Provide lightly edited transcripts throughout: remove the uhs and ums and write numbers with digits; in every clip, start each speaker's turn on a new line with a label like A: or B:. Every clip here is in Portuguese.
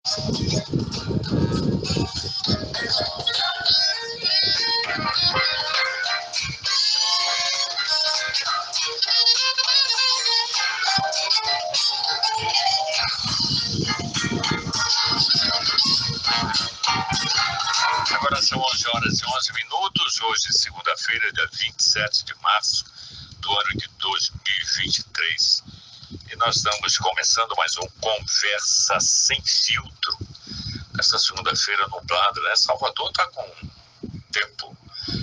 A: Agora são 11 horas e 11 minutos, hoje segunda-feira, dia 27 de março do ano de 2023. E nós estamos começando mais um Conversa Sem Filtro. Essa segunda-feira nublada, né? Salvador está com um tempo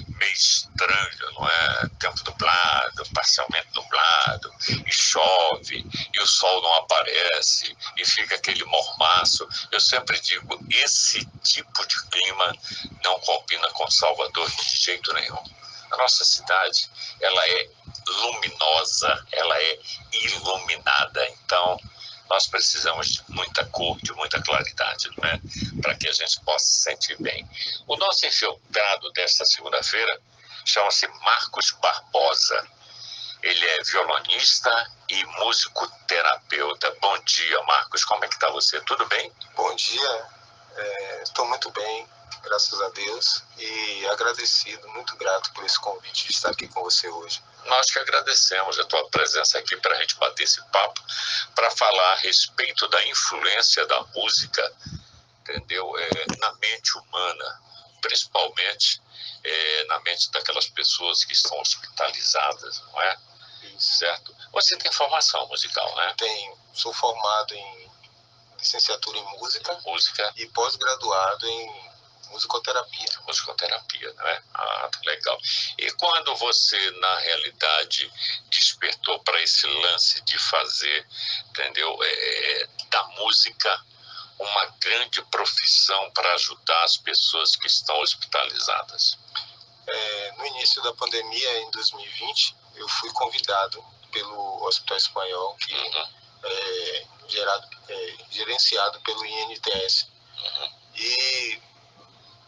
A: meio estranho, não é? Tempo nublado, parcialmente nublado, e chove, e o sol não aparece, e fica aquele mormaço. Eu sempre digo, esse tipo de clima não combina com Salvador de jeito nenhum. A nossa cidade, ela é luminosa, ela é iluminada, então nós precisamos de muita cor, de muita claridade, não é? Para que a gente possa se sentir bem. O nosso infiltrado desta segunda-feira chama-se Marcos Barbosa. Ele é violonista e musicoterapeuta. Bom dia, Marcos. Como é que está você? Tudo bem?
B: Bom dia. Estou muito bem, graças a Deus. E agradecido, muito grato por esse convite de estar aqui com você hoje.
A: Nós que agradecemos a tua presença aqui para a gente bater esse papo, para falar a respeito da influência da música, entendeu? Na mente humana, principalmente na mente daquelas pessoas que estão hospitalizadas, não é?
B: Isso.
A: Certo? Você tem formação musical, né?
B: Tenho. Sou formado em licenciatura em música e pós-graduado em musicoterapia.
A: Musicoterapia, não é? Ah, legal. E quando você, na realidade, despertou para esse lance de fazer, entendeu? Da música uma grande profissão para ajudar as pessoas que estão hospitalizadas?
B: No início da pandemia, em 2020, eu fui convidado pelo Hospital Espanhol, que é gerenciado pelo INTS. E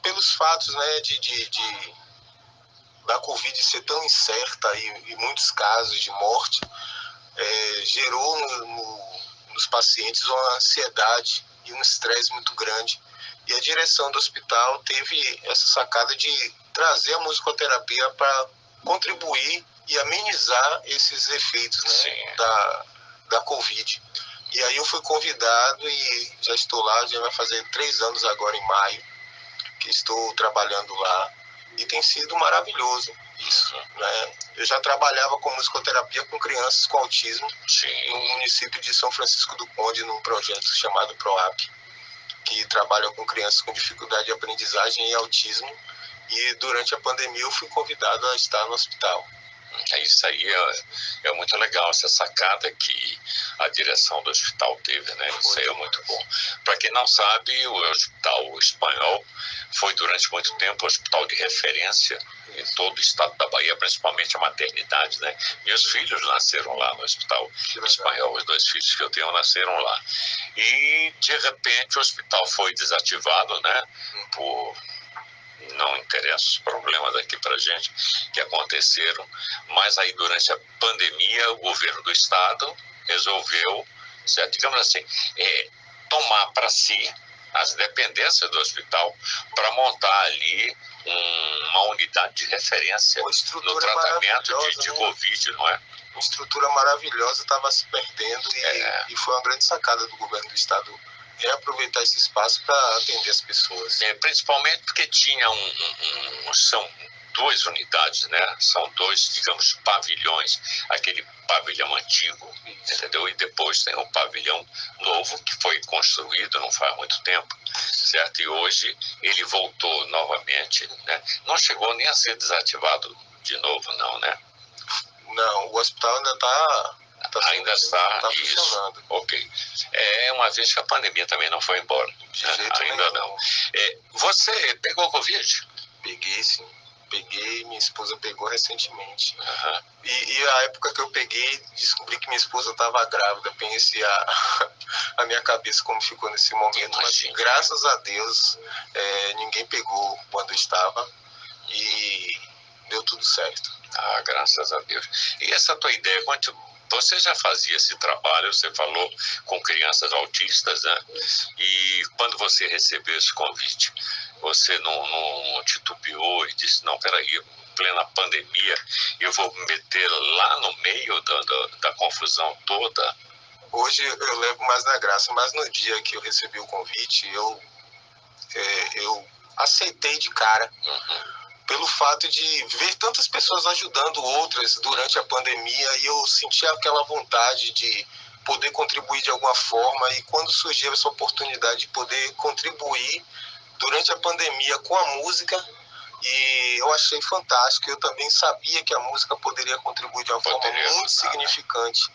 B: pelos fatos, né, da Covid ser tão incerta e muitos casos de morte, gerou nos pacientes uma ansiedade e um estresse muito grande. E a direção do hospital teve essa sacada de trazer a musicoterapia para contribuir e amenizar esses efeitos, né, da Covid. E aí eu fui convidado e já estou lá, já vai fazer 3 anos agora em maio, que estou trabalhando lá. E tem sido maravilhoso isso, né? Eu já trabalhava com musicoterapia com crianças com autismo no município de São Francisco do Conde, num projeto chamado PROAP, que trabalha com crianças com dificuldade de aprendizagem e autismo. E durante a pandemia eu fui convidado a estar no hospital.
A: Isso aí é muito legal, essa sacada que a direção do hospital teve, né? Isso aí é muito bom. Para quem não sabe, o Hospital Espanhol foi durante muito tempo um hospital de referência em todo o estado da Bahia, principalmente a maternidade, né? Meus filhos nasceram lá no Hospital Espanhol, os 2 filhos que eu tenho nasceram lá. E, de repente, o hospital foi desativado, né? Não interessa os problemas aqui pra gente que aconteceram, mas aí durante a pandemia o governo do estado resolveu, certo, digamos assim, tomar para si as dependências do hospital para montar ali uma unidade de referência no tratamento de Covid, não é?
B: Uma estrutura maravilhosa estava se perdendo e foi uma grande sacada do governo do estado reaproveitar esse espaço para atender as pessoas.
A: Principalmente porque tinha são 2 unidades, né? São 2, digamos, pavilhões. Aquele pavilhão antigo, entendeu? E depois tem um pavilhão novo que foi construído não faz muito tempo, certo? E hoje ele voltou novamente, né? Não chegou nem a ser desativado de novo, não, né?
B: Não, o hospital ainda está
A: ainda está
B: funcionando.
A: Ok. Uma vez que a pandemia também não foi embora. Ainda não. Você pegou Covid?
B: Peguei, sim. Peguei, minha esposa pegou recentemente. E a época que eu peguei, descobri que minha esposa estava grávida. Pensei a minha cabeça como ficou nesse momento. Mas graças a Deus, ninguém pegou quando eu estava e deu tudo certo.
A: Graças a Deus. E essa tua ideia, Você já fazia esse trabalho, você falou com crianças autistas, né? E quando você recebeu esse convite, você não titubeou e disse, não, peraí, plena pandemia, eu vou me meter lá no meio da confusão toda?
B: Hoje eu levo mais na graça, mas no dia que eu recebi o convite, eu aceitei de cara. Pelo fato de ver tantas pessoas ajudando outras durante a pandemia, e eu senti aquela vontade de poder contribuir de alguma forma, e quando surgiu essa oportunidade de poder contribuir durante a pandemia com a música, e eu achei fantástico. Eu também sabia que a música poderia contribuir de uma forma muito significante,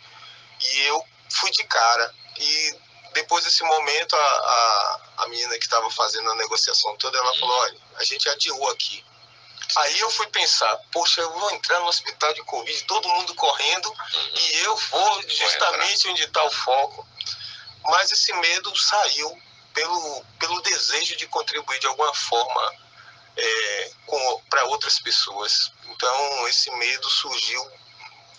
B: e eu fui de cara. E depois desse momento, a menina que estava fazendo a negociação toda, ela falou, olha, a gente adiou aqui. Aí eu fui pensar, poxa, eu vou entrar no hospital de Covid, todo mundo correndo, e eu vou justamente onde está o foco. Mas esse medo saiu pelo desejo de contribuir de alguma forma para outras pessoas. Então esse medo surgiu,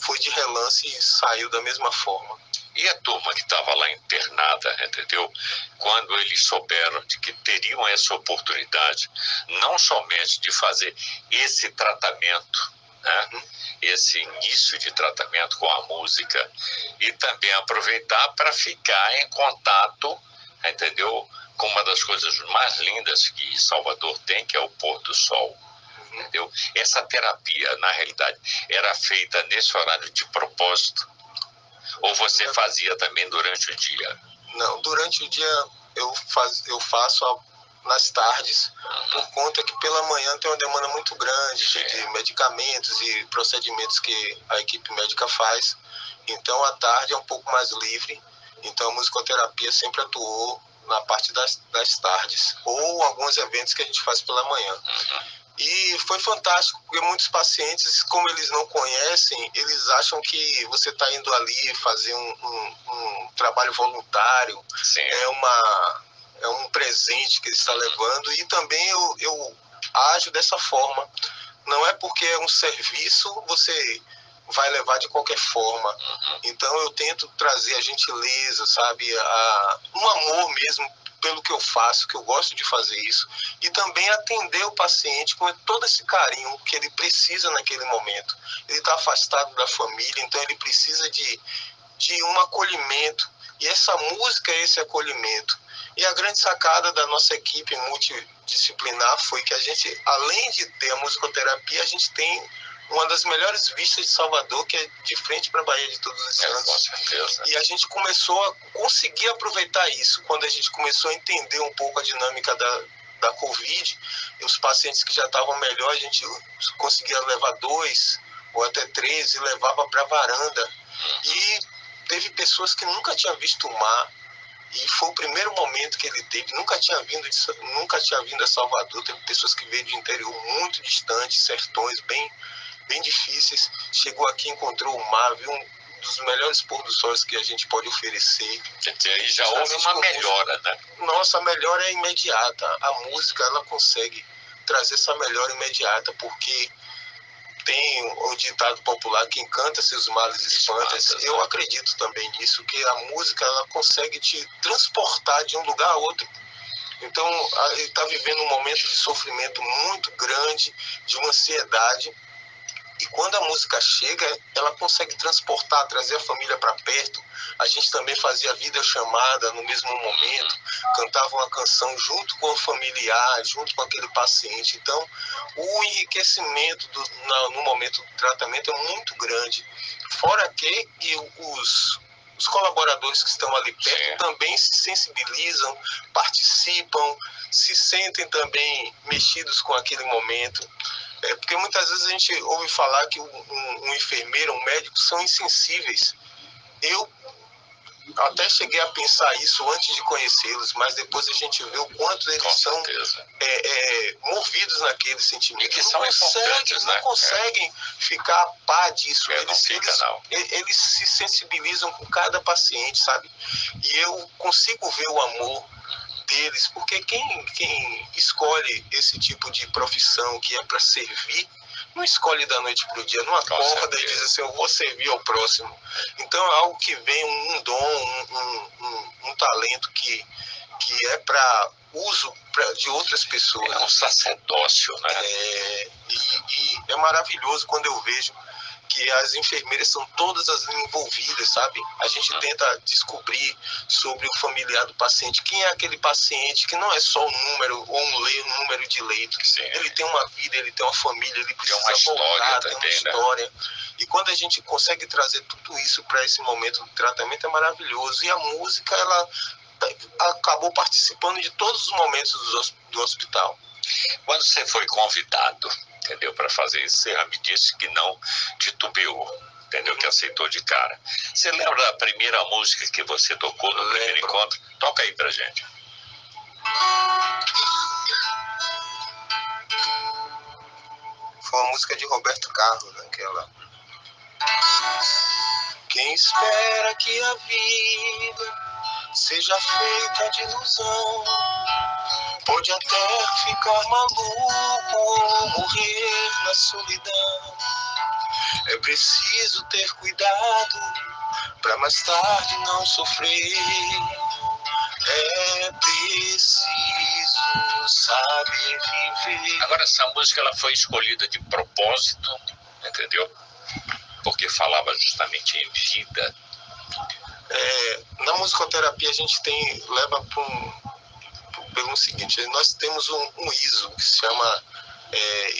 B: foi de relance e saiu da mesma forma.
A: E a turma que estava lá internada, entendeu? Quando eles souberam de que teriam essa oportunidade, não somente de fazer esse tratamento, né? Esse início de tratamento com a música, e também aproveitar para ficar em contato, entendeu? Com uma das coisas mais lindas que Salvador tem, que é o pôr do sol. Entendeu? Essa terapia, na realidade, era feita nesse horário de propósito? Ou você fazia também durante o dia?
B: Não, durante o dia eu faço nas tardes, por conta que pela manhã tem uma demanda muito grande de medicamentos e procedimentos que a equipe médica faz. Então a tarde é um pouco mais livre. Então a musicoterapia sempre atuou na parte das tardes, ou alguns eventos que a gente faz pela manhã. E foi fantástico, porque muitos pacientes, como eles não conhecem, eles acham que você está indo ali fazer um trabalho voluntário.
A: Sim.
B: É um presente que ele está levando, e também eu ajo dessa forma. Não é porque é um serviço, você vai levar de qualquer forma. Então eu tento trazer a gentileza, sabe, um amor mesmo pelo que eu faço, que eu gosto de fazer isso, e também atender o paciente com todo esse carinho que ele precisa naquele momento. Ele está afastado da família, então ele precisa de um acolhimento, e essa música é esse acolhimento. E a grande sacada da nossa equipe multidisciplinar foi que a gente, além de ter a musicoterapia, a gente tem uma das melhores vistas de Salvador, que é de frente para a Baía de Todos os Santos.
A: Com certeza.
B: E a gente começou a conseguir aproveitar isso quando a gente começou a entender um pouco a dinâmica da Covid. E os pacientes que já estavam melhor, a gente conseguia levar 2 ou até 3 e levava para a varanda. E teve pessoas que nunca tinham visto o mar, e foi o primeiro momento que ele teve. Nunca tinha vindo a Salvador. Teve pessoas que veio de interior muito distante, sertões bem difíceis. Chegou aqui, encontrou o mar, viu um dos melhores pôr do sol que a gente pode oferecer.
A: E aí já houve uma melhora, né?
B: Nossa, a melhora é imediata. A música, ela consegue trazer essa melhora imediata, porque tem o ditado popular, quem canta seus males espanta. Eu acredito também nisso, que a música, ela consegue te transportar de um lugar a outro. Então ele está vivendo um momento de sofrimento muito grande, de uma ansiedade, e quando a música chega, ela consegue transportar, trazer a família para perto. A gente também fazia videochamada no mesmo momento, cantava uma canção junto com o familiar, junto com aquele paciente. Então, o enriquecimento no momento do tratamento é muito grande. Fora que os colaboradores que estão ali perto também se sensibilizam, participam, se sentem também mexidos com aquele momento. Porque muitas vezes a gente ouve falar que um enfermeiro, um médico são insensíveis. Eu até cheguei a pensar isso antes de conhecê-los, mas depois a gente vê o quanto eles são movidos naquele sentimento.
A: E que são importantes, né?
B: Não conseguem ficar a par disso.
A: Eles
B: se sensibilizam com cada paciente, sabe? E eu consigo ver o amor deles, porque quem escolhe esse tipo de profissão que é para servir, não escolhe da noite para o dia, não acorda e diz assim, eu vou servir ao próximo. Então é algo que vem, um dom, um talento que é para uso de outras pessoas.
A: É um sacerdócio, né?
B: E é maravilhoso quando eu vejo que as enfermeiras são todas as envolvidas, sabe? A gente tenta descobrir sobre o familiar do paciente, quem é aquele paciente que não é só um número ou um número de leito.
A: Sim.
B: Ele tem uma vida, ele tem uma família, ele precisa
A: voltar,
B: tem uma história. Né? E quando a gente consegue trazer tudo isso para esse momento do tratamento é maravilhoso. E a música, ela acabou participando de todos os momentos do hospital.
A: Quando você foi convidado, entendeu, para fazer isso, você já me disse que não titubeou, entendeu, que aceitou de cara. Você lembra da primeira música que você tocou no primeiro encontro? Toca aí pra gente.
B: Foi uma música de Roberto Carlos, aquela. Quem espera que a vida seja feita de ilusão pode até ficar maluco ou morrer na solidão. É preciso ter cuidado para mais tarde não sofrer. É preciso saber viver.
A: Agora, essa música ela foi escolhida de propósito, entendeu? Porque falava justamente em vida.
B: Na musicoterapia a gente leva pelo seguinte, nós temos um ISO que se chama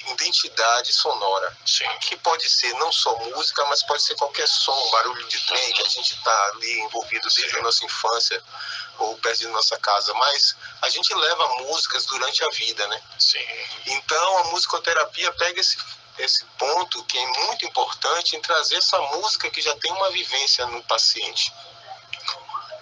B: identidade sonora.
A: Sim.
B: Que pode ser não só música, mas pode ser qualquer som, barulho de trem, que a gente está ali envolvido desde a nossa infância ou perto de nossa casa, mas a gente leva músicas durante a vida, né?
A: Sim.
B: Então a musicoterapia pega esse ponto que é muito importante em trazer essa música que já tem uma vivência no paciente.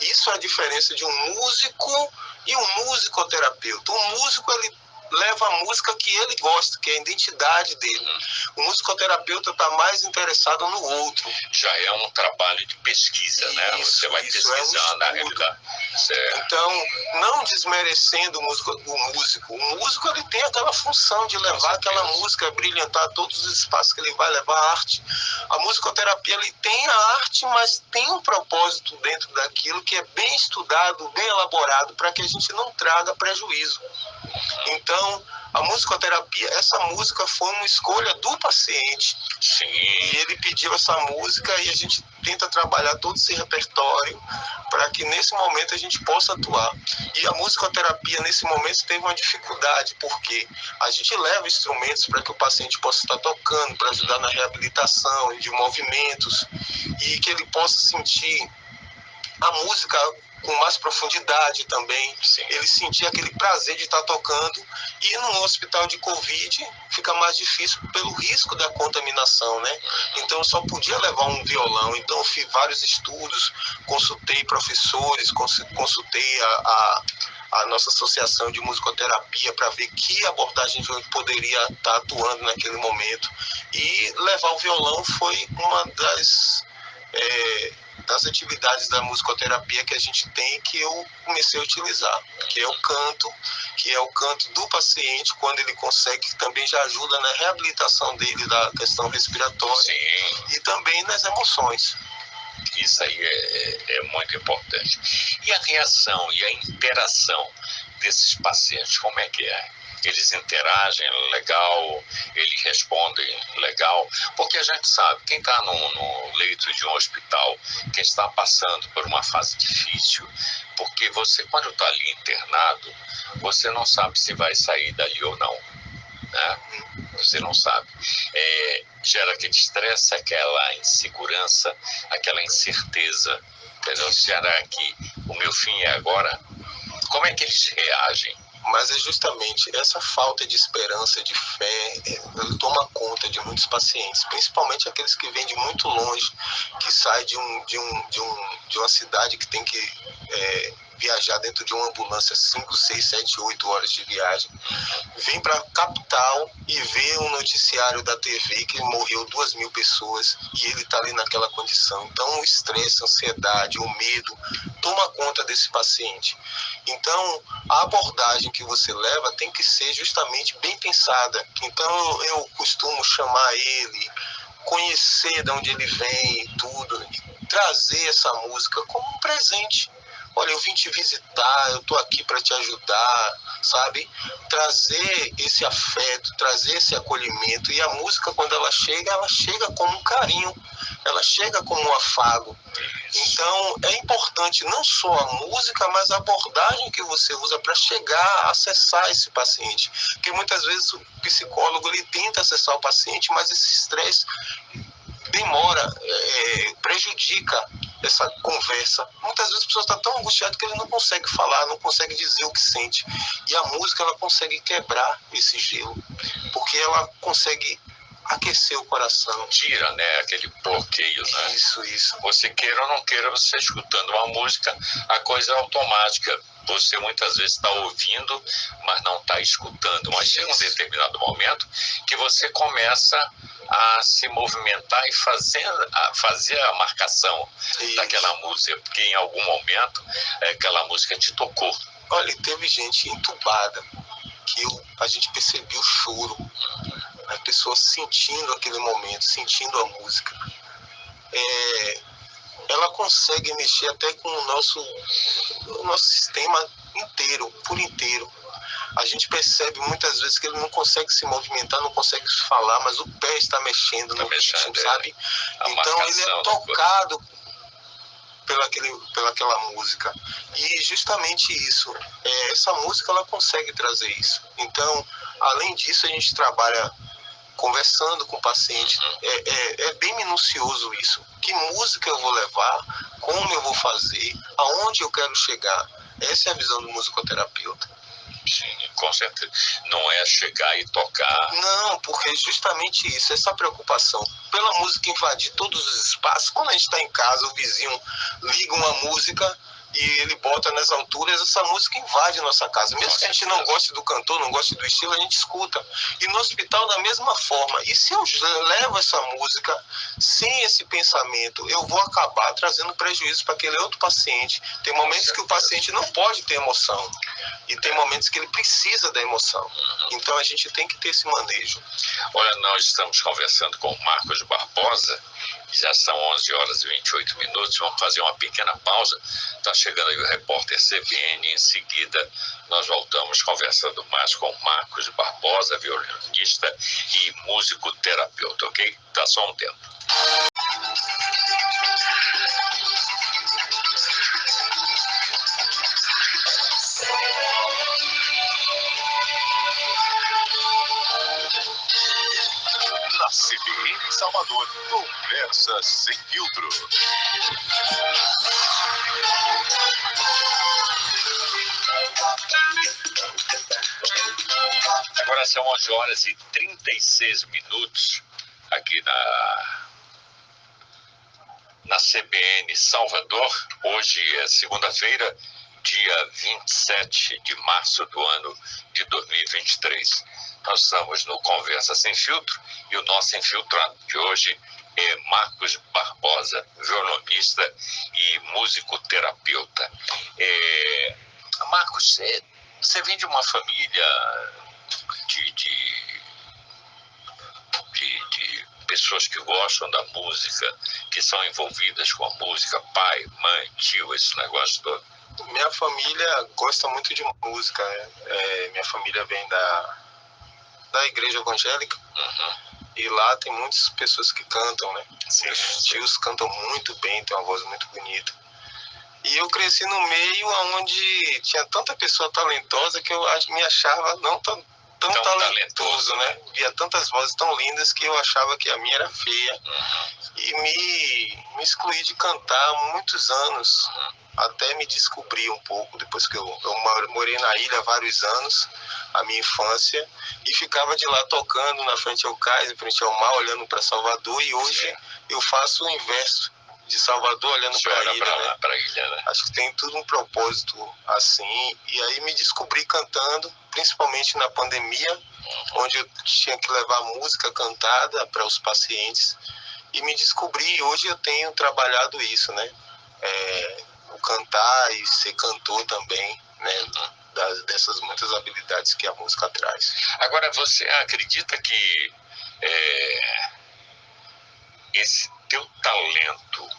B: Isso é a diferença de um músico e um musicoterapeuta. Um músico, ele leva a música que ele gosta, que é a identidade dele. O musicoterapeuta está mais interessado no outro.
A: Já é um trabalho de pesquisa, né? Você vai pesquisar na realidade.
B: Então, não desmerecendo o músico. O músico, ele tem aquela função de levar aquela música, brilhantar todos os espaços que ele vai levar a arte. A musicoterapia, ele tem a arte, mas tem um propósito dentro daquilo que é bem estudado, bem elaborado, para que a gente não traga prejuízo. Então, a musicoterapia, essa música foi uma escolha do paciente.
A: Sim.
B: E ele pediu essa música e a gente tenta trabalhar todo esse repertório para que nesse momento a gente possa atuar. E a musicoterapia nesse momento teve uma dificuldade, porque a gente leva instrumentos para que o paciente possa estar tocando, para ajudar na reabilitação de movimentos e que ele possa sentir a música com mais profundidade também.
A: Sim.
B: Ele sentir aquele prazer de estar tocando. E no hospital de Covid fica mais difícil pelo risco da contaminação, né? Então eu só podia levar um violão. Então eu fiz vários estudos, consultei professores, consultei a nossa associação de musicoterapia para ver que abordagem eu poderia estar atuando naquele momento. E levar o violão foi uma das atividades da musicoterapia que a gente tem, que eu comecei a utilizar, que é o canto do paciente, quando ele consegue, que também já ajuda na reabilitação dele da questão respiratória.
A: Sim.
B: E também nas emoções.
A: Isso aí é muito importante. E a reação e a interação desses pacientes, como é que é? Eles interagem legal, eles respondem legal, porque a gente sabe, quem está no leito de um hospital, quem está passando por uma fase difícil, porque você, quando está ali internado, você não sabe se vai sair dali ou não, né? Você não sabe. Gera aquele estresse, aquela insegurança, aquela incerteza, entendeu? Será que o meu fim é agora? Como é que eles reagem?
B: Mas é justamente essa falta de esperança, de fé, toma conta de muitos pacientes, principalmente aqueles que vêm de muito longe, que saem de uma cidade que tem que viajar dentro de uma ambulância 5, 6, 7, 8 horas de viagem. Vem para a capital e vê um noticiário da TV que morreu 2.000 pessoas e ele está ali naquela condição. Então o estresse, a ansiedade, o medo toma conta desse paciente. Então, a abordagem que você leva tem que ser justamente bem pensada. Então, eu costumo chamar ele, conhecer de onde ele vem e tudo, e trazer essa música como um presente. Olha, eu vim te visitar, eu tô aqui para te ajudar, sabe? Trazer esse afeto, trazer esse acolhimento. E a música, quando ela chega como um carinho, ela chega como um afago. Então, é importante não só a música, mas a abordagem que você usa para chegar a acessar esse paciente. Porque muitas vezes o psicólogo ele tenta acessar o paciente, mas esse estresse demora, prejudica essa conversa. Muitas vezes a pessoa está tão angustiada que ele não consegue falar, não consegue dizer o que sente. E a música ela consegue quebrar esse gelo, porque ela consegue aquecer o coração.
A: Tira, né, aquele bloqueio, né?
B: Isso.
A: Você queira ou não queira, você escutando uma música, a coisa é automática. Você muitas vezes está ouvindo, mas não está escutando. Mas chega um determinado momento que você começa a se movimentar e fazer a marcação daquela música, porque em algum momento aquela música te tocou.
B: Olha, teve gente entubada que a gente percebeu o choro, a pessoa sentindo aquele momento, sentindo a música. Ela consegue mexer até com o nosso sistema inteiro, por inteiro. A gente percebe muitas vezes que ele não consegue se movimentar, não consegue falar, mas o pé está mexendo no ritmo, sabe? Então ele é tocado pelaquela música. E justamente isso, essa música ela consegue trazer isso. Então, além disso, a gente trabalha conversando com o paciente. É bem minucioso isso. Que música eu vou levar, como eu vou fazer, aonde eu quero chegar. Essa é a visão do musicoterapeuta.
A: Sim, com certeza. Não é chegar e tocar.
B: Não, porque é justamente isso, essa preocupação pela música invadir todos os espaços. Quando a gente está em casa, o vizinho liga uma música e ele bota nas alturas, essa música invade nossa casa. Mesmo que a gente não goste do cantor, não goste do estilo, a gente escuta. E no hospital, da mesma forma. E se eu levo essa música sem esse pensamento, eu vou acabar trazendo prejuízo para aquele outro paciente. Tem momentos que o paciente não pode ter emoção. E tem momentos que ele precisa da emoção. Então a gente tem que ter esse manejo.
A: Olha, nós estamos conversando com o Marcos Barbosa, já são 11 horas e 28 minutos, vamos fazer uma pequena pausa. Está chegando aí o repórter CBN, em seguida nós voltamos conversando mais com o Marcos Barbosa, violinista e músico-terapeuta, ok? Tá só um tempo.
C: Na CBN Salvador, Conversa Sem Filtro.
A: Agora são 11 horas e 36 minutos aqui na CBN Salvador. Hoje é segunda-feira, dia 27 de março do ano de 2023. Nós estamos no Conversa Sem Filtro e o nosso infiltrado de hoje é Marcos Barbosa, violonista e músico-terapeuta. Marcos, você vem de uma família de pessoas que gostam da música, que são envolvidas com a música, pai, mãe, tio, esse negócio todo?
B: Minha família gosta muito de música. Minha família vem da igreja evangélica. E lá tem muitas pessoas que cantam, né? Meus tios cantam muito bem, tem uma voz muito bonita. E eu cresci no meio onde tinha tanta pessoa talentosa que eu me achava não tão talentoso, né? Via tantas vozes tão lindas que eu achava que a minha era feia. E me excluí de cantar há muitos anos, até me descobrir um pouco, depois que eu morei na ilha há vários anos, a minha infância, e ficava de lá tocando na frente ao cais, em frente ao mar, olhando para Salvador, e hoje eu faço o inverso, de Salvador olhando para a ilha, né?
A: Pra ilha, né?
B: Acho que tem tudo um propósito assim, e aí me descobri cantando, principalmente na pandemia, onde eu tinha que levar música cantada para os pacientes, e me descobri, e hoje eu tenho trabalhado isso, né? O cantar e ser cantor também, né, dessas muitas habilidades que a música traz.
A: Agora, você acredita que esse teu talento,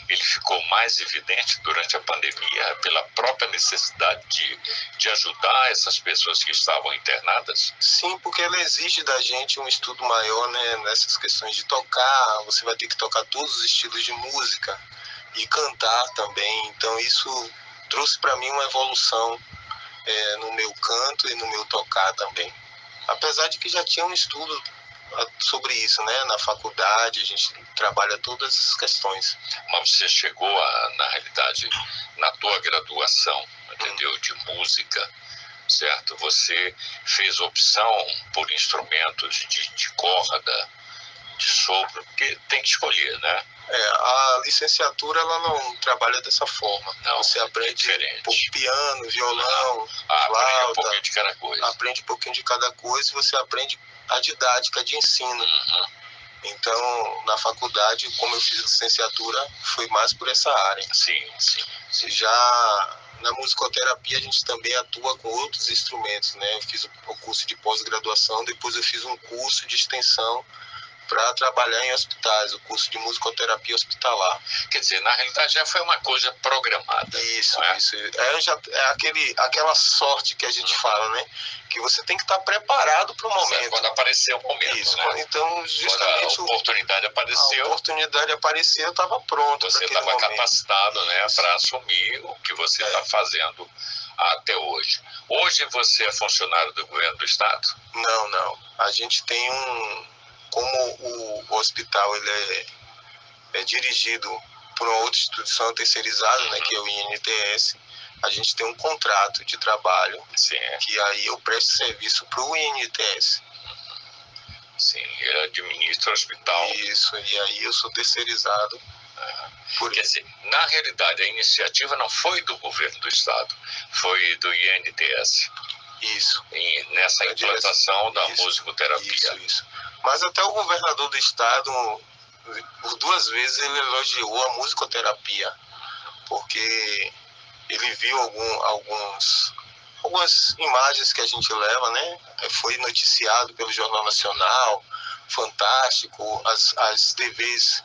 A: ele ficou mais evidente durante a pandemia pela própria necessidade de ajudar essas pessoas que estavam internadas?
B: Sim, porque ela exige da gente um estudo maior, né, nessas questões de tocar. Você vai ter que tocar todos os estilos de música e cantar também. Então isso trouxe para mim uma evolução no meu canto e no meu tocar também. Apesar de que já tinha um estudo sobre isso, né? Na faculdade a gente trabalha todas essas questões.
A: Mas você chegou na realidade, na tua graduação, entendeu, de música, certo? Você fez opção por instrumentos de corda, de sopro, porque tem que escolher, né?
B: A licenciatura ela não trabalha dessa forma.
A: Não,
B: você aprende piano, violão,
A: flauta, aprende um pouquinho de cada coisa.
B: Aprende um pouquinho de cada coisa e você aprende a didática de ensino. Então, na faculdade, como eu fiz licenciatura, foi mais por essa área.
A: Sim.
B: Já na musicoterapia, a gente também atua com outros instrumentos, né? Eu fiz o curso de pós-graduação, depois eu fiz um curso de extensão para trabalhar em hospitais, o curso de musicoterapia hospitalar.
A: Quer dizer, na realidade já foi uma coisa programada.
B: Isso. Aquela sorte que a gente fala, né? Que você tem que estar preparado para o momento.
A: Quando apareceu o momento,
B: isso,
A: né?
B: Então, justamente
A: quando a oportunidade apareceu,
B: eu estava pronto.
A: Você estava capacitado, né, para assumir o que você está fazendo até hoje. Hoje você é funcionário do governo do estado?
B: Não. A gente tem como o hospital ele é dirigido por uma outra instituição terceirizada, né, que é o INTS, a gente tem um contrato de trabalho, que aí eu presto serviço para o INTS.
A: Sim, ele administra o hospital.
B: Isso, e aí eu sou terceirizado.
A: Quer dizer, na realidade, a iniciativa não foi do governo do estado, foi do INTS.
B: Isso.
A: Nessa implantação da musicoterapia.
B: Isso. Mas até o governador do estado, por 2 vezes, ele elogiou a musicoterapia, porque ele viu algumas imagens que a gente leva, né? Foi noticiado pelo Jornal Nacional, Fantástico, as TVs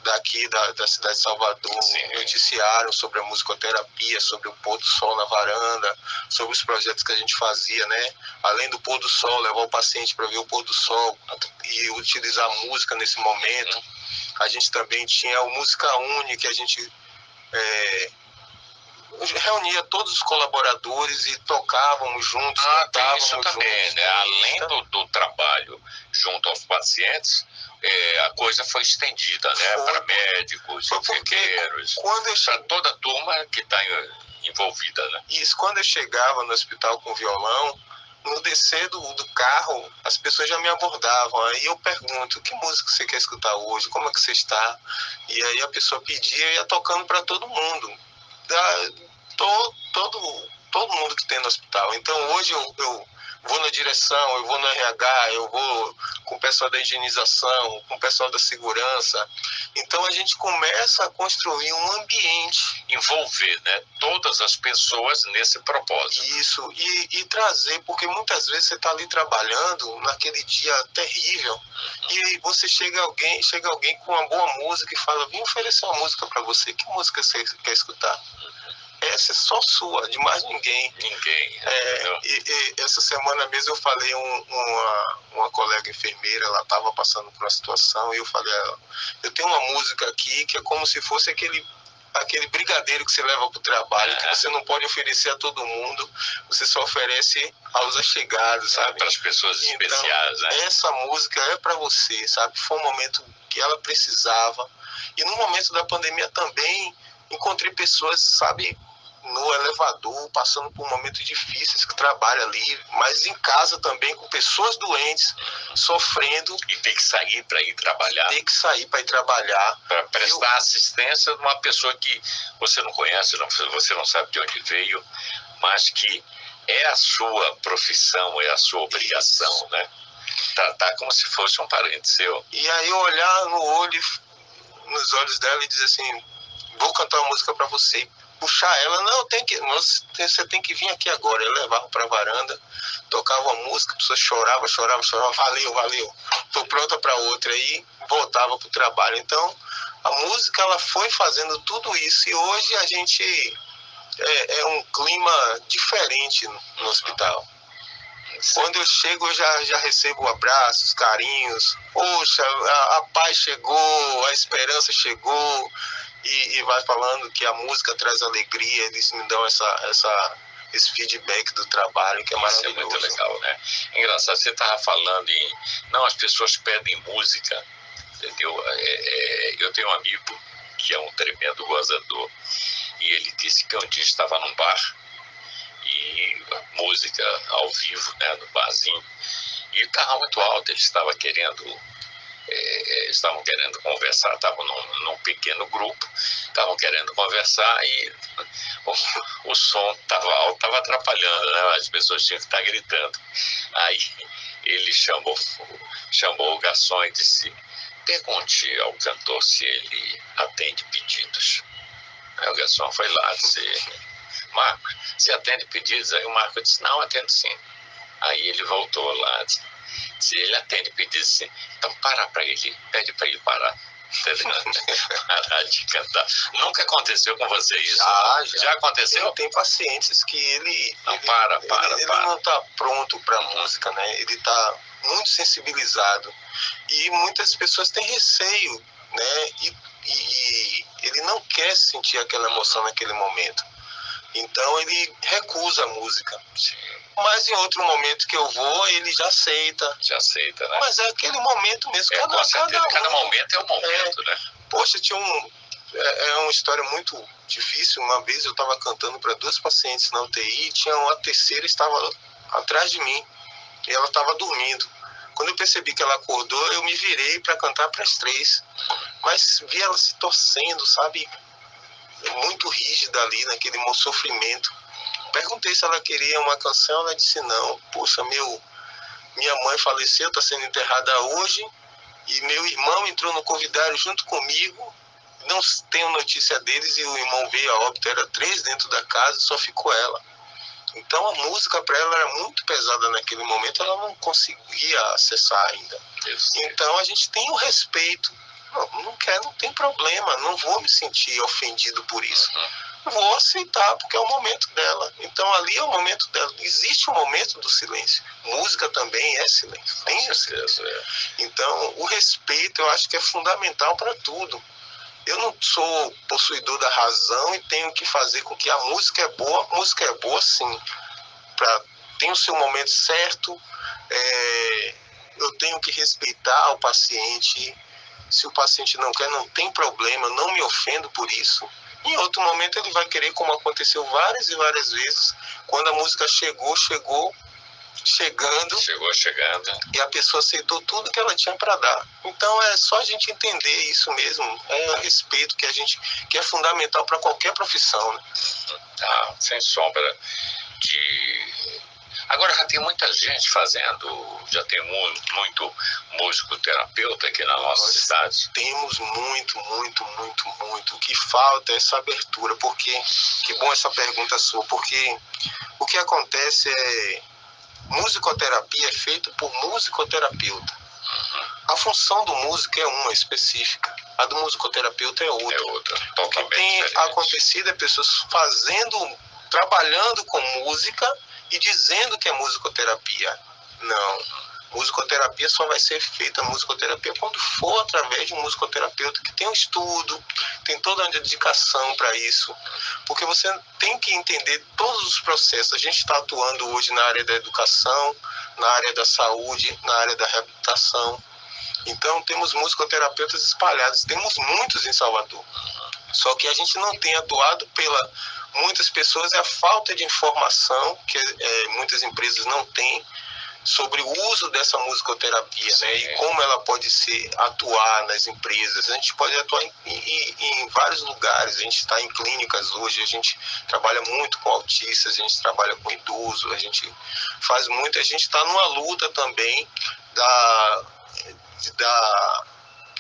B: daqui da cidade de Salvador noticiaram sobre a musicoterapia, sobre o pôr do sol na varanda, sobre os projetos que a gente fazia, né? Além do pôr do sol, levar o paciente para ver o pôr do sol e utilizar a música nesse momento. A gente também tinha o Música Uni, que a gente reunia todos os colaboradores e tocávamos juntos, cantávamos
A: isso também,
B: juntos.
A: Né? Além do trabalho junto aos pacientes, a coisa foi estendida, né? Para médicos, enfermeiros, para toda a turma que está envolvida, né?
B: Isso, quando eu chegava no hospital com violão, no descer do carro, as pessoas já me abordavam. Aí eu pergunto, que música você quer escutar hoje? Como é que você está? E aí a pessoa pedia e ia tocando para todo mundo. Todo mundo que tem no hospital. Então hoje eu vou na direção, eu vou no RH, eu vou com o pessoal da higienização, com o pessoal da segurança. Então a gente começa a construir um ambiente.
A: Envolver, né, todas as pessoas nesse propósito.
B: Isso, e trazer, porque muitas vezes você está ali trabalhando naquele dia terrível, e você chega alguém com uma boa música e fala, vim oferecer uma música para você, que música você quer escutar? Essa é só sua, de mais ninguém. E essa semana mesmo eu falei uma colega enfermeira, ela estava passando por uma situação, e eu falei, eu tenho uma música aqui que é como se fosse aquele brigadeiro que você leva para o trabalho, que você não pode oferecer a todo mundo, você só oferece aos achegados, sabe?
A: Para as pessoas especiais, né?
B: Essa música é para você, sabe? Foi um momento que ela precisava. E no momento da pandemia também encontrei pessoas, sabe, no elevador, passando por momentos difíceis, que trabalham ali, mas em casa também, com pessoas doentes, sofrendo.
A: E tem que sair para ir trabalhar.
B: Para
A: prestar assistência de uma pessoa que você não conhece, você não sabe de onde veio, mas que é a sua profissão, é a sua obrigação, isso, né? Tratar como se fosse um parente seu.
B: E aí eu olhar nos olhos dela e dizer assim, vou cantar uma música para você. puxar ela, não, você tem que vir aqui agora. Eu levava para a varanda, tocava uma música, a pessoa chorava, valeu, tô pronta para outra, aí voltava para o trabalho. Então, a música, ela foi fazendo tudo isso, e hoje a gente é um clima diferente no hospital. Quando eu chego, eu já recebo abraços, carinhos. Poxa, a paz chegou, a esperança chegou, e vai falando que a música traz alegria. Eles me dão esse feedback do trabalho, que é maravilhoso.
A: Isso é muito legal, né? Engraçado, você estava falando em... Não, as pessoas pedem música, entendeu? Eu tenho um amigo que é um tremendo gozador, e ele disse que um dia estava num bar, e música ao vivo, né, no barzinho, e estava muito alto, eles estavam querendo conversar, estavam num pequeno grupo, estavam querendo conversar, e o som estava alto, estava atrapalhando, né? As pessoas tinham que estar gritando. Aí ele chamou o garçom e disse: pergunte ao cantor se ele atende pedidos. Aí o garçom foi lá e disse: Marco, você atende pedidos? Aí o Marco disse: não, atendo sim. Aí ele voltou lá, disse: se ele atende pedidos, sim, então para ele, pede para ele parar. Parar de cantar. Nunca aconteceu com você isso? Já aconteceu?
B: Tem pacientes que ele
A: para.
B: não está pronto para música, né? Ele está muito sensibilizado, e muitas pessoas têm receio, né? E ele não quer sentir aquela emoção naquele momento. Então ele recusa a música.
A: Sim.
B: Mas em outro momento que eu vou, ele já aceita.
A: Já aceita, né?
B: Mas é aquele momento mesmo.
A: Cada momento é um momento, né?
B: Poxa, tinha uma história muito difícil. Uma vez eu estava cantando para 2 pacientes na UTI, e tinha uma terceira estava atrás de mim, e ela estava dormindo. Quando eu percebi que ela acordou, eu me virei para cantar para as 3. Mas vi ela se torcendo, sabe? Muito rígida ali, naquele sofrimento. Perguntei se ela queria uma canção, ela disse não. Poxa, minha mãe faleceu, está sendo enterrada hoje, e meu irmão entrou no covidário junto comigo, não tenho notícia deles, e o irmão veio a óbito, era 3 dentro da casa, só ficou ela. Então a música para ela era muito pesada naquele momento, ela não conseguia acessar ainda. Então a gente tem o respeito. Não tem problema, não vou me sentir ofendido por isso. Vou aceitar, porque é o momento dela. Então ali é o momento dela. Existe um momento do silêncio. Música também é silêncio. Tem o silêncio. Então o respeito, eu acho que é fundamental para tudo. Eu não sou possuidor da razão e tenho que fazer com que a música é boa. A música é boa, sim. Tem o seu momento certo. Eu tenho que respeitar o paciente. Se o paciente não quer, não tem problema, não me ofendo por isso. Em outro momento ele vai querer, como aconteceu várias e várias vezes, quando a música chegou chegando, e a pessoa aceitou tudo que ela tinha para dar. Então é só a gente entender isso mesmo, é o respeito que é fundamental para qualquer profissão, né?
A: Sem sombra de... Agora já tem muita gente fazendo, já tem muito musicoterapeuta aqui na nossa cidade.
B: Temos muito. O que falta é essa abertura, porque, que bom essa pergunta sua, porque o que acontece é, musicoterapia é feita por musicoterapeuta. A função do músico é uma específica, a do musicoterapeuta é outra.
A: É outra,
B: O que
A: totalmente
B: tem
A: diferente.
B: acontecido é pessoas trabalhando com música e dizendo que é musicoterapia. Não. Musicoterapia só vai ser feita musicoterapia quando for através de um musicoterapeuta que tem um estudo, tem toda uma dedicação para isso. Porque você tem que entender todos os processos. A gente está atuando hoje na área da educação, na área da saúde, na área da reabilitação. Então temos musicoterapeutas espalhados, temos muitos em Salvador. Só que a gente não tem atuado muitas pessoas, é a falta de informação que muitas empresas não têm sobre o uso dessa musicoterapia, né? E como ela pode atuar nas empresas. A gente pode atuar em vários lugares. A gente está em clínicas hoje, a gente trabalha muito com autistas, a gente trabalha com idosos, a gente faz muito. A gente está numa luta também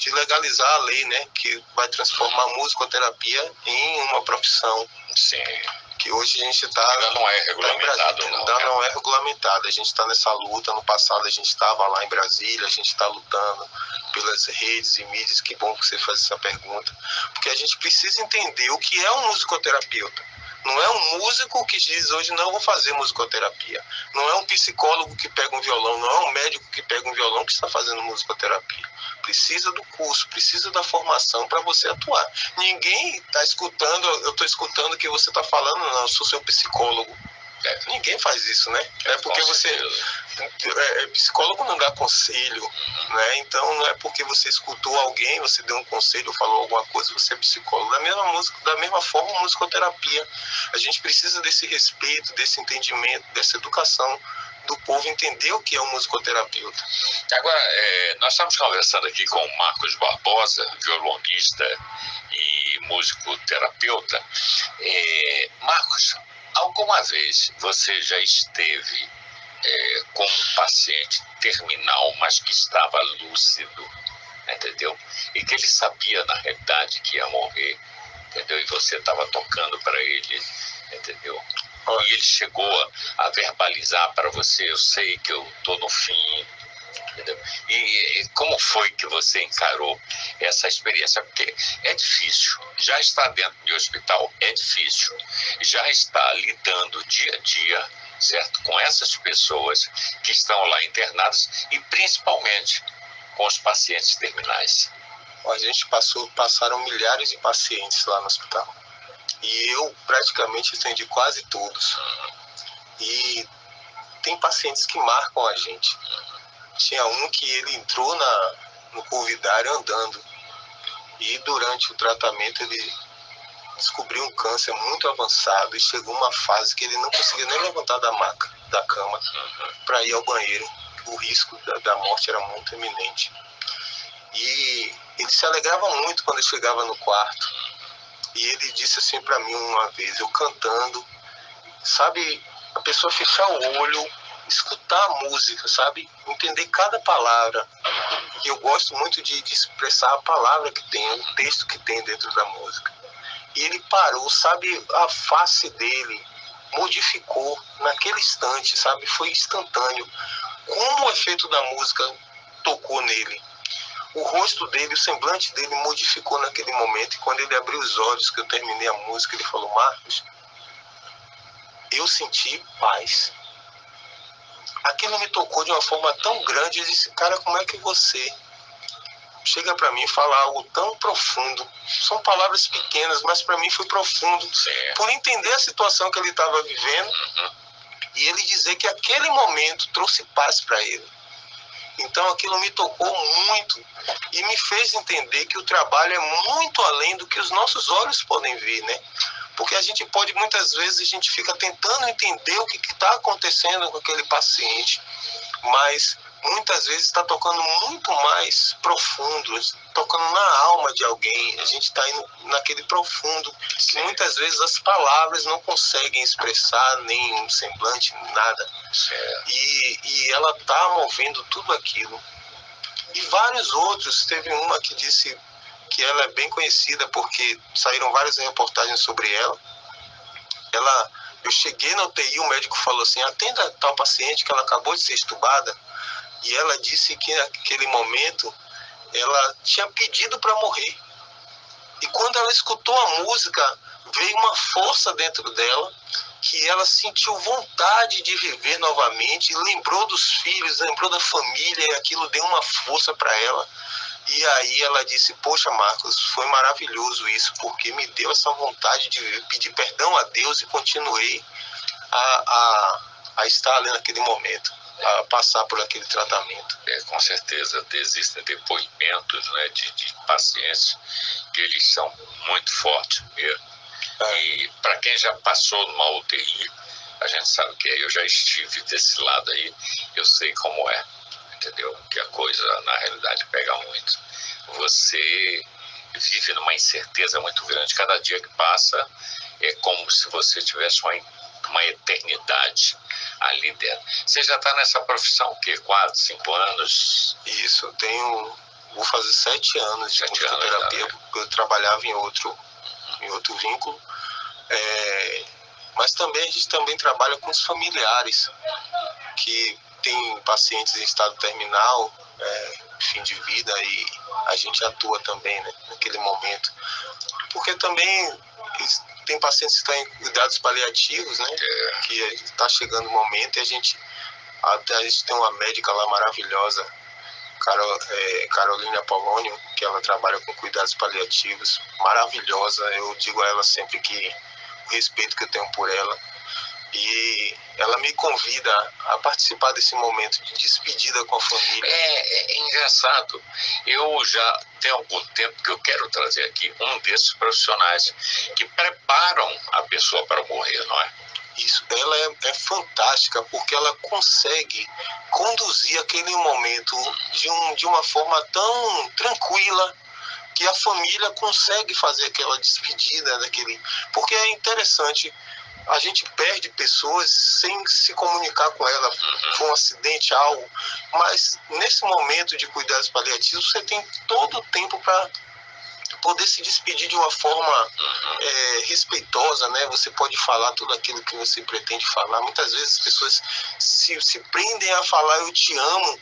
B: de legalizar a lei, né, que vai transformar a musicoterapia em uma profissão.
A: Sim.
B: Que hoje a gente está...
A: Ainda não é regulamentado, não.
B: Ainda não é regulamentado. A gente está nessa luta. No passado a gente estava lá em Brasília, a gente está lutando pelas redes e mídias. Que bom que você faz essa pergunta. Porque a gente precisa entender o que é um musicoterapeuta. Não é um músico que diz hoje, não, eu vou fazer musicoterapia. Não é um psicólogo que pega um violão, não é um médico que pega um violão que está fazendo musicoterapia. Precisa do curso, precisa da formação para você atuar. Ninguém está escutando, eu estou escutando o que você está falando, não, eu sou seu psicólogo. Ninguém faz isso, né? É porque você... psicólogo não dá conselho, né? Então não é porque você escutou alguém, você deu um conselho, falou alguma coisa, você é psicólogo. Da mesma forma, musicoterapia. A gente precisa desse respeito, desse entendimento, dessa educação do povo entender o que é um musicoterapeuta.
A: Agora, nós estamos conversando aqui com o Marcos Barbosa, violonista e musicoterapeuta. Marcos, alguma vez você já esteve com um paciente terminal, mas que estava lúcido, entendeu? E que ele sabia, na realidade, que ia morrer, entendeu? E você estava tocando para ele, entendeu? E ele chegou a verbalizar para você, eu sei que eu estou no fim, entendeu? E como foi que você encarou essa experiência? Porque é difícil, já estar dentro de hospital é difícil, já está lidando dia a dia, certo, com essas pessoas que estão lá internadas e principalmente com os pacientes terminais.
B: A gente passaram milhares de pacientes lá no hospital e eu praticamente atendi quase todos. E tem pacientes que marcam a gente. Tinha um que ele entrou no curvidário andando e durante o tratamento ele descobriu um câncer muito avançado e chegou uma fase que ele não conseguia nem levantar da maca, da cama, para ir ao banheiro. O risco da morte era muito iminente. E ele se alegrava muito quando eu chegava no quarto. E ele disse assim para mim uma vez, eu cantando, sabe, a pessoa fechar o olho, escutar a música, sabe, entender cada palavra. E eu gosto muito de expressar a palavra que tem, o texto que tem dentro da música. E ele parou, sabe, a face dele modificou naquele instante, sabe, foi instantâneo. Como o efeito da música tocou nele. O rosto dele, o semblante dele modificou naquele momento. E quando ele abriu os olhos, que eu terminei a música, ele falou, Marcos, eu senti paz. Aquilo me tocou de uma forma tão grande. Eu disse, cara, como é que você chega para mim e fala algo tão profundo? São palavras pequenas, mas para mim foi profundo. Por entender a situação que ele estava vivendo e ele dizer que aquele momento trouxe paz para ele. Então aquilo me tocou muito e me fez entender que o trabalho é muito além do que os nossos olhos podem ver, né? Porque a gente pode, muitas vezes, a gente fica tentando entender o que está acontecendo com aquele paciente, mas muitas vezes está tocando muito mais profundo, tocando na alma de alguém. A gente está indo naquele profundo que muitas vezes as palavras não conseguem expressar, nem um semblante, nada. E ela está movendo tudo aquilo. E vários outros, teve uma que disse que ela é bem conhecida porque saíram várias reportagens sobre ela. Eu cheguei na UTI, o médico falou assim, atenda tal paciente que ela acabou de ser estubada. E ela disse que naquele momento ela tinha pedido para morrer. E quando ela escutou a música, veio uma força dentro dela, que ela sentiu vontade de viver novamente, lembrou dos filhos, lembrou da família, e aquilo deu uma força para ela. E aí ela disse, poxa Marcos, foi maravilhoso isso, porque me deu essa vontade de pedir perdão a Deus e continuei a estar ali naquele momento, a passar por aquele tratamento.
A: Com certeza, existem depoimentos, né, de pacientes que eles são muito fortes mesmo. E para quem já passou numa UTI, a gente sabe que eu já estive desse lado aí, eu sei como é, entendeu? Que a coisa, na realidade, pega muito. Você vive numa incerteza muito grande. Cada dia que passa é como se você tivesse uma eternidade ali dentro. Você já está nessa profissão o quê? 4, 5 anos?
B: Isso, eu tenho vou fazer 7 anos de musicoterapia, porque eu trabalhava em outro vínculo. Mas também a gente também trabalha com os familiares, que tem pacientes em estado terminal, fim de vida, e a gente atua também, né, naquele momento. Porque também tem pacientes que estão em cuidados paliativos, né, que está chegando o momento, e a gente tem uma médica lá maravilhosa, Carolina Apolônio, que ela trabalha com cuidados paliativos, maravilhosa. Eu digo a ela sempre que o respeito que eu tenho por ela, e ela me convida a participar desse momento de despedida com a família.
A: É engraçado, eu já tenho algum tempo que eu quero trazer aqui um desses profissionais que preparam a pessoa para morrer, não é?
B: Isso, ela é fantástica, porque ela consegue conduzir aquele momento de uma forma tão tranquila, que a família consegue fazer aquela despedida porque é interessante, a gente perde pessoas sem se comunicar com ela, foi um acidente, algo, mas nesse momento de cuidados paliativos você tem todo o tempo para poder se despedir de uma forma respeitosa, né? Você pode falar tudo aquilo que você pretende falar. Muitas vezes as pessoas se prendem a falar eu te amo,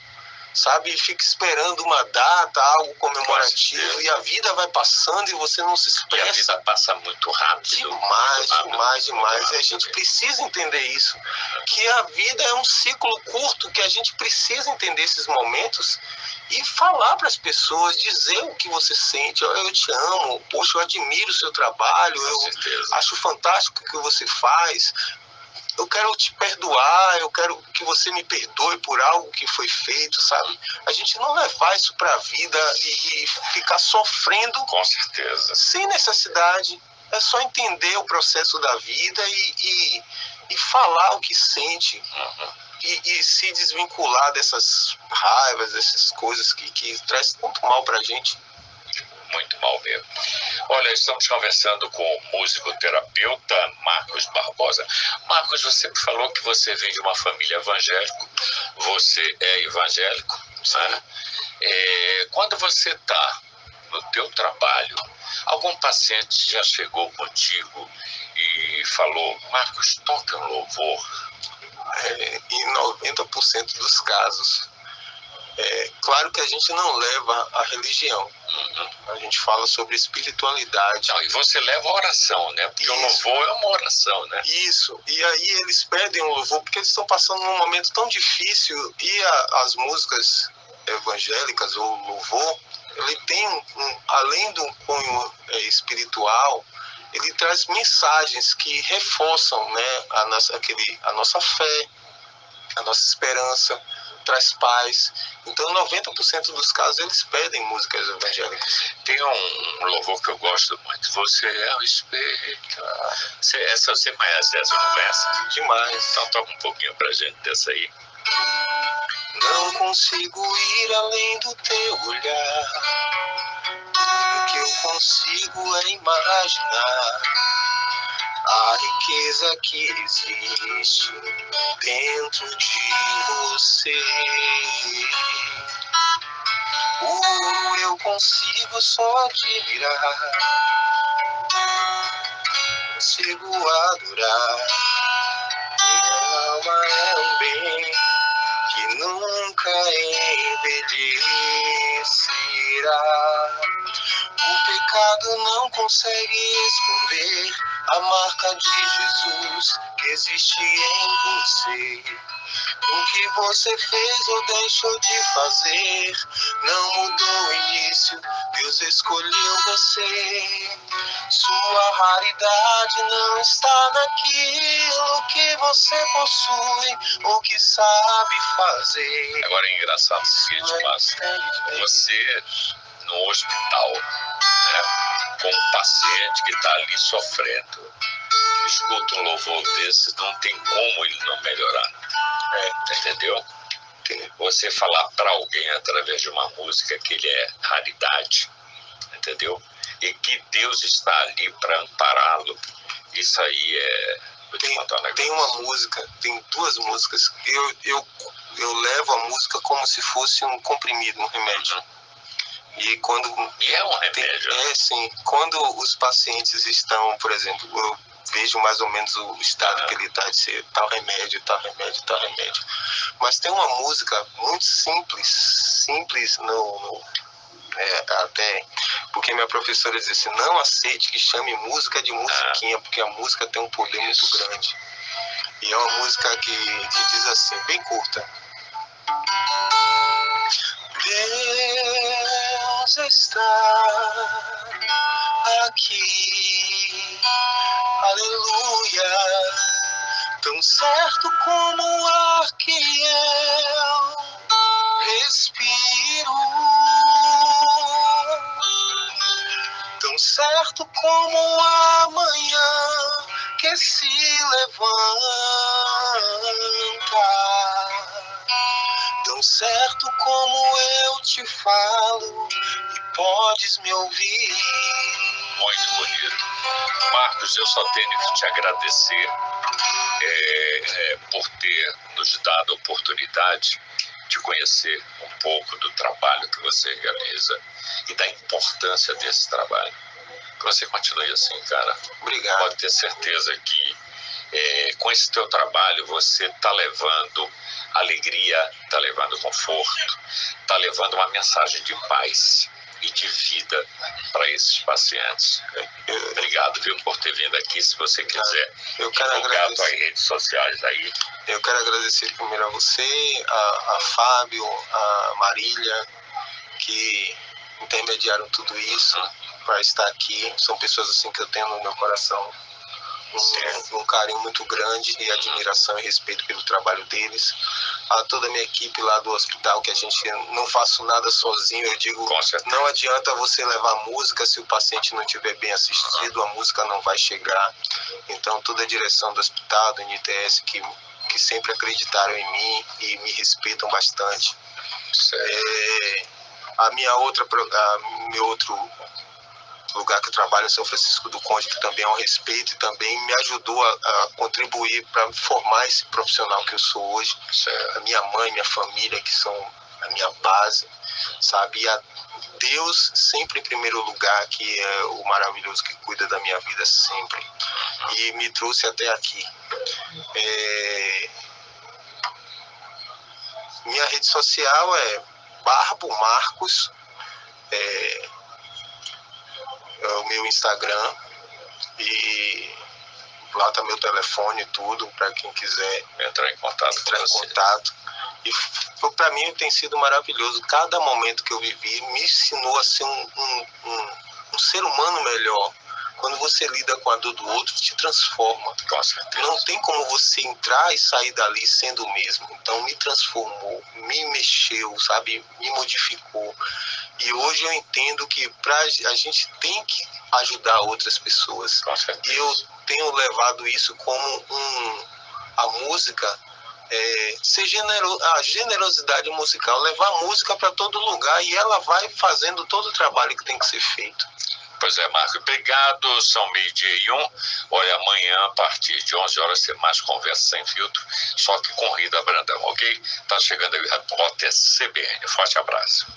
B: sabe? E fica esperando uma data, algo comemorativo, e a vida vai passando e você não se expressa.
A: E a vida passa muito rápido.
B: Demais. E a gente precisa entender isso, que a vida é um ciclo curto, que a gente precisa entender esses momentos e falar para as pessoas, dizer o que você sente. Eu te amo, poxa, eu admiro o seu trabalho, eu acho fantástico o que você faz. Eu quero te perdoar, eu quero que você me perdoe por algo que foi feito, sabe? A gente não levar isso para a vida e ficar sofrendo.
A: Com certeza.
B: Sem necessidade. É só entender o processo da vida e falar o que sente. E se desvincular dessas raivas, dessas coisas que traz tanto mal pra gente.
A: Muito mal mesmo. Olha, estamos conversando com o musicoterapeuta Marcos Barbosa. Marcos, você falou que você vem de uma família evangélica, você é evangélico, né? Quando você está no teu trabalho, algum paciente já chegou contigo e falou, Marcos, toca um louvor?
B: Em 90% dos casos. Claro que a gente não leva a religião. A gente fala sobre espiritualidade.
A: Não, e você leva a oração, né? Porque o louvor é uma oração, né?
B: Isso. E aí eles pedem o louvor porque eles estão passando num momento tão difícil, e as músicas evangélicas ou louvor, ele tem além do cunho espiritual, ele traz mensagens que reforçam, né, a nossa fé, a nossa esperança, traz paz. Então, 90% dos casos, eles pedem músicas evangélicas.
A: Tem um louvor que eu gosto muito. Você é o espelho. Você conhece essa conversa?
B: Demais.
A: Então, toca um pouquinho pra gente dessa aí.
B: Não consigo ir além do teu olhar. Tudo que eu consigo é imaginar a riqueza que existe dentro de você. Eu consigo só admirar, consigo adorar. Minha alma é um bem que nunca envelhecerá. O pecado não consegue esconder a marca de Jesus que existe em você. O que você fez ou deixou de fazer não mudou o início, Deus escolheu você. Sua raridade não está naquilo que você possui ou que sabe fazer.
A: Agora é engraçado o seguinte, Márcio. Você no hospital, né, com um paciente que está ali sofrendo, escuta um louvor desse, não tem como ele não melhorar. Entendeu? Você falar para alguém através de uma música que ele é raridade, entendeu? E que Deus está ali para ampará-lo. Isso aí é...
B: Tem uma música, tem 2 músicas. Eu levo a música como se fosse um comprimido, um remédio. E quando
A: E é um remédio.
B: sim, quando os pacientes estão, por exemplo, eu vejo mais ou menos o estado que ele está de ser tal remédio, tal remédio, tal remédio. Mas tem uma música muito simples até porque minha professora dizia assim, não aceite que chame música de musiquinha, porque a música tem um poder muito grande. E é uma música que diz assim, bem curta. Deus está aqui, aleluia, tão certo como o ar que eu respiro, tão certo como o amanhã que se levanta, tão certo como eu te falo e podes me ouvir.
A: Muito bonito. Marcos, eu só tenho que te agradecer por ter nos dado a oportunidade de conhecer um pouco do trabalho que você realiza e da importância desse trabalho. Que você continue assim, cara.
B: Obrigado.
A: Pode ter certeza que com esse teu trabalho você está levando alegria, está levando conforto, está levando uma mensagem de paz e de vida para esses pacientes. Obrigado, viu, por ter vindo aqui. Se você quiser divulgar suas redes sociais aí.
B: Eu quero agradecer primeiro a você, a Fábio, a Marília, que intermediaram tudo isso para estar aqui. São pessoas assim que eu tenho no meu coração um carinho muito grande e admiração e respeito pelo trabalho deles. A toda a minha equipe lá do hospital, que a gente não faço nada sozinho, eu digo, não adianta você levar música se o paciente não estiver bem assistido, a música não vai chegar. Então toda a direção do hospital, do NTS, que sempre acreditaram em mim e me respeitam bastante. Meu outro lugar que eu trabalho é São Francisco do Conde, que também é um respeito e também me ajudou a contribuir para formar esse profissional que eu sou hoje. A minha mãe, minha família, que são a minha base, sabe? E a Deus sempre em primeiro lugar, que é o maravilhoso que cuida da minha vida sempre. E me trouxe até aqui. Minha rede social é Barbo Marcos, é o meu Instagram, e lá tá meu telefone e tudo, para quem quiser
A: entrar em contato.
B: E para mim tem sido maravilhoso. Cada momento que eu vivi me ensinou a ser um ser humano melhor. Quando você lida com a dor do outro, te transforma.
A: Com certeza.
B: Não tem como você entrar e sair dali sendo o mesmo. Então me transformou, me mexeu, sabe? Me modificou. E hoje eu entendo que a gente tem que ajudar outras pessoas.
A: Com certeza.
B: E eu tenho levado isso como a música, a generosidade musical, levar a música para todo lugar e ela vai fazendo todo o trabalho que tem que ser feito.
A: Pois é, Marco, obrigado. São 12:01. Olha, amanhã, a partir de 11 horas, tem mais Conversa Sem Filtro, só que com Rita Brandão, ok? Tá chegando aí o repórter CBN. Forte abraço.